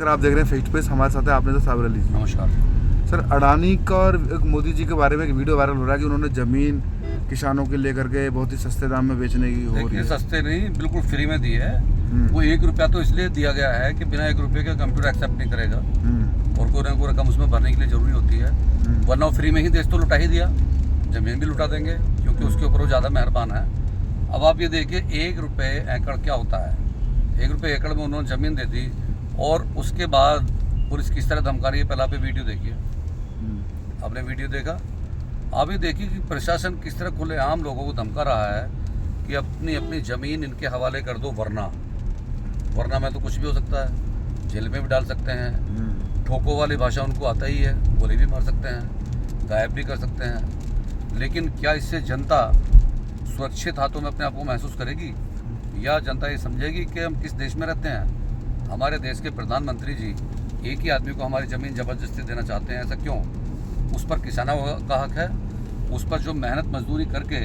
Sir आप देख रहे हैं फेस टू फेस, हमारे साथ है आपने तो साबिर अली जी। नमस्कार। सर अडानी का और एक मोदी जी के बारे में एक वीडियो वायरल हो रहा है कि उन्होंने ज़मीन किसानों के लेकर के बहुत ही सस्ते दाम में बेचने की हो रही देखिए, है। सस्ते नहीं, बिल्कुल फ्री में दी है। वो 1 रुपया तो इसलिए दिया गया है कि बिना 1 रुपये के कंप्यूटर एक्सेप्ट नहीं करेगा और कोई ना कोई रकम उसमें भरने के लिए जरूरी होती है, वरना वो फ्री में ही देश तो लुटा ही दिया, ज़मीन भी लुटा देंगे क्योंकि उसके ऊपर वो ज़्यादा मेहरबान है। अब आप ये देखिए 1 रुपये एकड़ क्या होता है। 1 रुपये एकड़ में उन्होंने ज़मीन दे दी और उसके बाद पुलिस किस तरह धमका रही है। पहले आप ये वीडियो देखिए, आपने वीडियो देखा, आप ये देखिए कि प्रशासन किस तरह खुलेआम लोगों को धमका रहा है कि अपनी अपनी ज़मीन इनके हवाले कर दो, वरना में तो कुछ भी हो सकता है, जेल में भी डाल सकते हैं। ठोको वाली भाषा उनको आता ही है, गोली भी मार सकते हैं, गायब भी कर सकते हैं। लेकिन क्या इससे जनता सुरक्षित हाथों में अपने आप को महसूस करेगी, या जनता ये समझेगी कि हम किस देश में रहते हैं? हमारे देश के प्रधानमंत्री जी एक ही आदमी को हमारी ज़मीन ज़बरदस्ती देना चाहते हैं, ऐसा क्यों? उस पर किसानों का हक है, उस पर जो मेहनत मजदूरी करके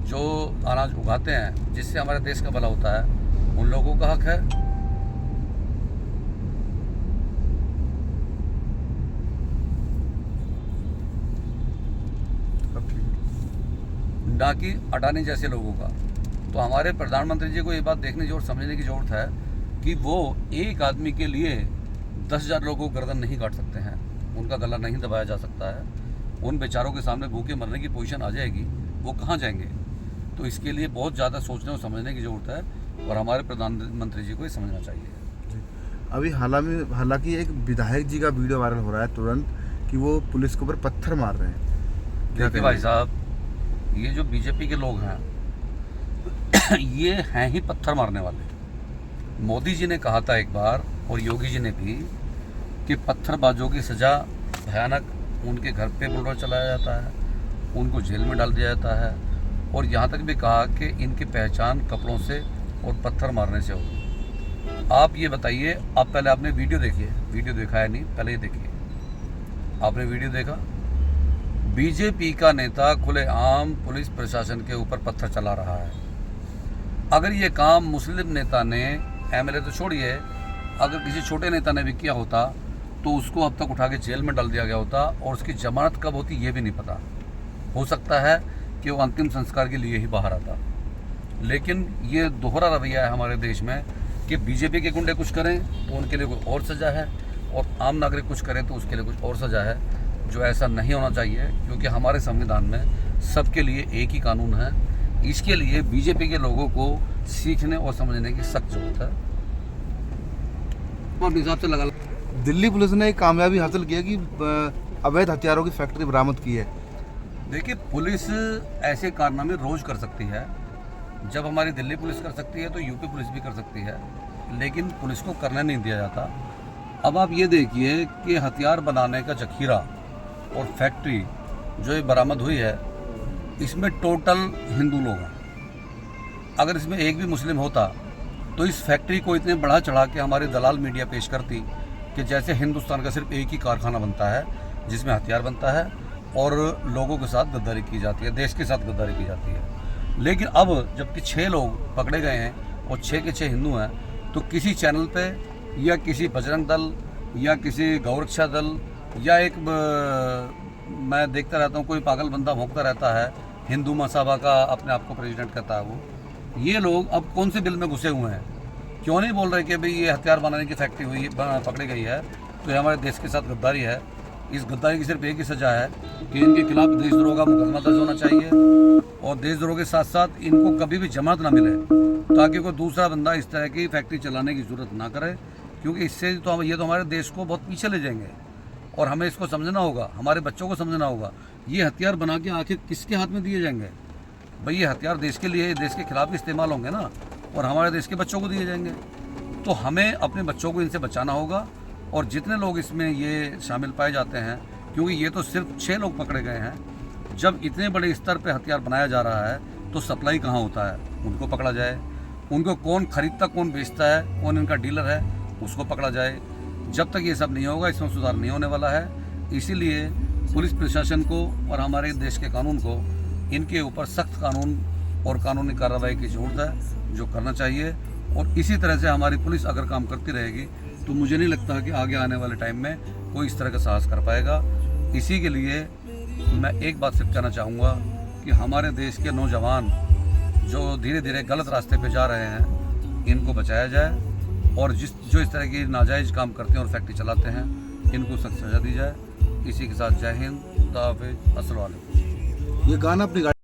जो अनाज उगाते हैं जिससे हमारे देश का भला होता है, उन लोगों का हक है। ना कि अडानी जैसे लोगों का। तो हमारे प्रधानमंत्री जी को ये बात देखने की और समझने की ज़रूरत है कि वो एक आदमी के लिए 10,000 लोगों को गर्दन नहीं काट सकते हैं, उनका गला नहीं दबाया जा सकता है। उन बेचारों के सामने भूखे मरने की पोजीशन आ जाएगी, वो कहाँ जाएंगे? तो इसके लिए बहुत ज़्यादा सोचने और समझने की ज़रूरत है और हमारे प्रधानमंत्री जी को ये समझना चाहिए। अभी हालांकि एक विधायक जी का वीडियो वायरल हो रहा है तुरंत कि वो पुलिस के ऊपर पत्थर मार रहे हैं। देखिए भाई साहब, ये जो बीजेपी के लोग हैं ये हैं ही पत्थर मारने वाले। मोदी जी ने कहा था एक बार और योगी जी ने भी कि पत्थरबाजों की सज़ा भयानक, उनके घर पे बुलडोजर चलाया जाता है, उनको जेल में डाल दिया जाता है और यहाँ तक भी कहा कि इनकी पहचान कपड़ों से और पत्थर मारने से होगी। आप ये बताइए, आप पहले आपने वीडियो देखिए, वीडियो देखा है नहीं, पहले ये देखिए, आपने वीडियो देखा? बीजेपी का नेता खुलेआम पुलिस प्रशासन के ऊपर पत्थर चला रहा है। अगर ये काम मुस्लिम नेता ने, एमएलए तो छोड़िए, अगर किसी छोटे नेता ने भी किया होता तो उसको अब तक उठा के जेल में डाल दिया गया होता और उसकी जमानत कब होती ये भी नहीं पता। हो सकता है कि वो अंतिम संस्कार के लिए ही बाहर आता। लेकिन ये दोहरा रवैया है हमारे देश में कि बीजेपी के गुंडे कुछ करें तो उनके लिए कोई और सज़ा है और आम नागरिक कुछ करें तो उसके लिए कुछ और सज़ा है, जो ऐसा नहीं होना चाहिए क्योंकि हमारे संविधान में सबके लिए एक ही कानून है। इसके लिए बीजेपी के लोगों को सीखने और समझने की सख्त जरूरत है। अपने हिसाब से लगा। दिल्ली पुलिस ने एक कामयाबी हासिल की है कि अवैध हथियारों की फैक्ट्री बरामद की है। देखिए, पुलिस ऐसे कारनामे रोज कर सकती है। जब हमारी दिल्ली पुलिस कर सकती है तो यूपी पुलिस भी कर सकती है, लेकिन पुलिस को करने नहीं दिया जाता। अब आप ये देखिए कि हथियार बनाने का जखीरा और फैक्ट्री जो ये बरामद हुई है, इसमें टोटल हिंदू लोग हैं। अगर इसमें एक भी मुस्लिम होता तो इस फैक्ट्री को इतने बढ़ा चढ़ा के हमारी दलाल मीडिया पेश करती कि जैसे हिंदुस्तान का सिर्फ एक ही कारखाना बनता है जिसमें हथियार बनता है और लोगों के साथ गद्दारी की जाती है, देश के साथ गद्दारी की जाती है। लेकिन अब जबकि 6 लोग पकड़े गए हैं और 6 के 6 हिंदू हैं, तो किसी चैनल पे या किसी बजरंग दल या किसी गौरक्षा दल या एक मैं देखता रहता हूँ कोई पागल बंदा भौंकता रहता है, हिंदू महासभा का अपने आप को प्रेसिडेंट कहता है वो, ये लोग अब कौन से बिल में घुसे हुए हैं? क्यों नहीं बोल रहे कि भाई ये हथियार बनाने की फैक्ट्री हुई पकड़ी गई है तो ये हमारे देश के साथ गद्दारी है। इस गद्दारी की सिर्फ एक ही सज़ा है कि इनके खिलाफ देशद्रोह का मुकदमा दर्ज होना चाहिए और देशद्रोह के साथ साथ इनको कभी भी जमानत ना मिले ताकि कोई दूसरा बंदा इस तरह की फैक्ट्री चलाने की ज़रूरत ना करे, क्योंकि इससे तो ये तो हमारे देश को बहुत पीछे ले जाएंगे और हमें इसको समझना होगा, हमारे बच्चों को समझना होगा। ये हथियार बना के आखिर किसके हाथ में दिए जाएंगे? भाई ये हथियार देश के लिए, देश के खिलाफ इस्तेमाल होंगे ना, और हमारे देश के बच्चों को दिए जाएंगे। तो हमें अपने बच्चों को इनसे बचाना होगा और जितने लोग इसमें ये शामिल पाए जाते हैं, क्योंकि ये तो सिर्फ 6 लोग पकड़े गए हैं, जब इतने बड़े स्तर पे हथियार बनाया जा रहा है तो सप्लाई कहाँ होता है, उनको पकड़ा जाए। उनको कौन खरीदता, कौन बेचता है, कौन इनका डीलर है, उसको पकड़ा जाए। जब तक ये सब नहीं होगा इसमें सुधार नहीं होने वाला है। इसीलिए पुलिस प्रशासन को और हमारे देश के कानून को, इनके ऊपर सख्त कानून और कानूनी कार्रवाई की जरूरत है, जो करना चाहिए। और इसी तरह से हमारी पुलिस अगर काम करती रहेगी तो मुझे नहीं लगता कि आगे आने वाले टाइम में कोई इस तरह का साहस कर पाएगा। इसी के लिए मैं एक बात सिर्फ कहना चाहूँगा कि हमारे देश के नौजवान जो धीरे धीरे गलत रास्ते पे जा रहे हैं, इनको बचाया जाए और जो इस तरह की नाजायज़ काम करते हैं और फैक्ट्री चलाते हैं, इनको सख्त सज़ा दी जाए। इसी के साथ जय हिंद, खुदा हाफिज़, अस्सलाम वालेकुम। ये गाना अपनी